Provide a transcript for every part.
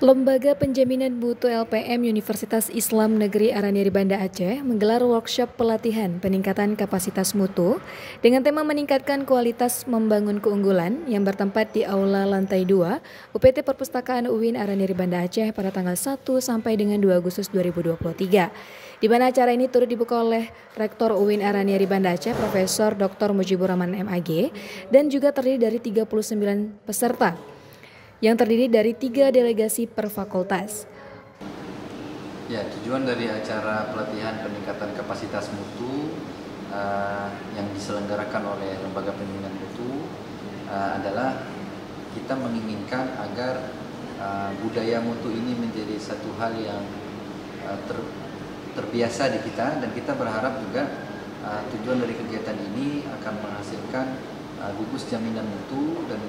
Lembaga Penjaminan Mutu LPM Universitas Islam Negeri Araniri Banda Aceh menggelar workshop pelatihan peningkatan kapasitas mutu dengan tema meningkatkan kualitas membangun keunggulan yang bertempat di Aula Lantai 2 UPT Perpustakaan UIN Araniri Banda Aceh pada tanggal 1 sampai dengan 2 Agustus 2023. Di mana acara ini turut dibuka oleh Rektor UIN Araniri Banda Aceh Profesor Dr. Mujibur Rahman MAG dan juga terdiri dari 39 peserta yang terdiri dari 3 delegasi per fakultas. Ya, tujuan dari acara pelatihan peningkatan kapasitas mutu yang diselenggarakan oleh Lembaga Penjaminan Mutu adalah kita menginginkan agar budaya mutu ini menjadi satu hal yang terbiasa di kita, dan kita berharap juga tujuan dari kegiatan ini akan menghasilkan gugus jaminan mutu dan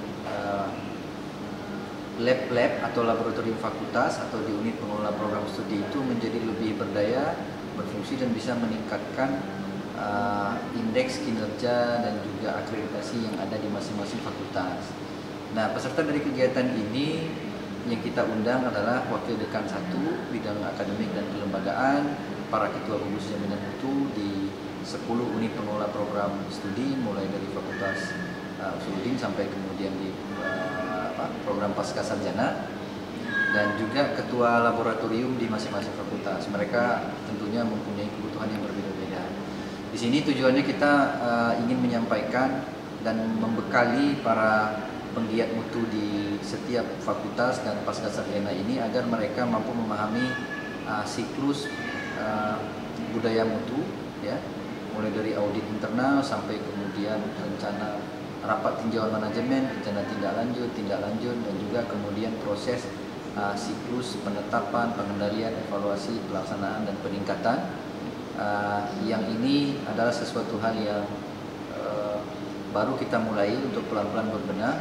lab-lab atau laboratorium fakultas atau di unit pengelola program studi itu menjadi lebih berdaya, berfungsi dan bisa meningkatkan indeks kinerja dan juga akreditasi yang ada di masing-masing fakultas. Nah, peserta dari kegiatan ini yang kita undang adalah Wakil Dekan 1 bidang akademik dan kelembagaan, para ketua gugus jaminan mutu di 10 unit pengelola program studi mulai dari Fakultas Usuluddin sampai kemudian di program pasca sarjana, dan juga ketua laboratorium di masing-masing fakultas. Mereka tentunya mempunyai kebutuhan yang berbeda-beda. Di sini tujuannya kita ingin menyampaikan dan membekali para penggiat mutu di setiap fakultas dan pasca sarjana ini agar mereka mampu memahami siklus budaya mutu, ya, mulai dari audit internal sampai kemudian rencana rapat tinjauan manajemen, rencana tindak lanjut, dan juga kemudian proses siklus penetapan, pengendalian, evaluasi, pelaksanaan, dan peningkatan. Yang ini adalah sesuatu hal yang baru kita mulai untuk pelan-pelan berbenah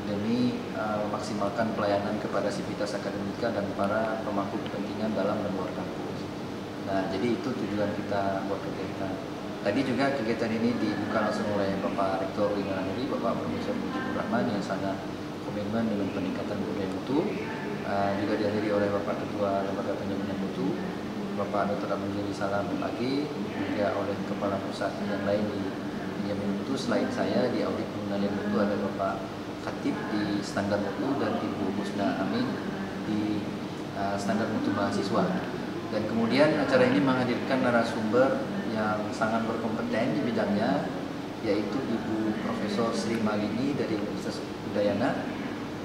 demi memaksimalkan pelayanan kepada sivitas akademika dan para pemangku kepentingan dalam dan luar kampus. Nah, jadi itu tujuan kita buat kegiatan. Tadi juga kegiatan ini dibuka langsung oleh Bapak Rektor UIN Araniri, Bapak Profesor Mujibur Rahman yang sangat komitmen dengan peningkatan budaya mutu. Juga dihadiri oleh Bapak Ketua Lembaga Penjaminan Mutu, Bapak Dr. Abdul Jalil Salam MAG, juga oleh Kepala Pusat yang lain di penjaminan mutu. Selain saya di audit pengendalian mutu ada Bapak Khatib di standar mutu dan Ibu Husna Amin di standar mutu mahasiswa. Dan kemudian acara ini menghadirkan narasumber yang sangat berkompeten di bidangnya, yaitu Ibu Profesor Sri Malini dari Universitas Udayana.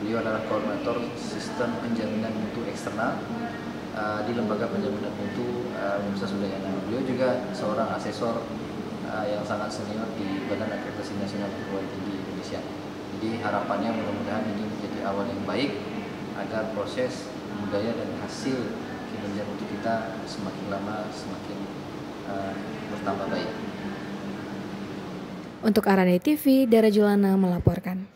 Beliau adalah koordinator sistem penjaminan mutu eksternal di Lembaga Penjaminan Mutu Universitas Udayana. Beliau juga seorang asesor yang sangat senior di Badan Akreditasi Nasional Perguruan Tinggi Indonesia. Jadi harapannya mudah-mudahan ini menjadi awal yang baik agar proses budaya dan hasil kinerja mutu kita semakin lama semakin bertambah baik. Untuk Araniri TV, Dara Julana melaporkan.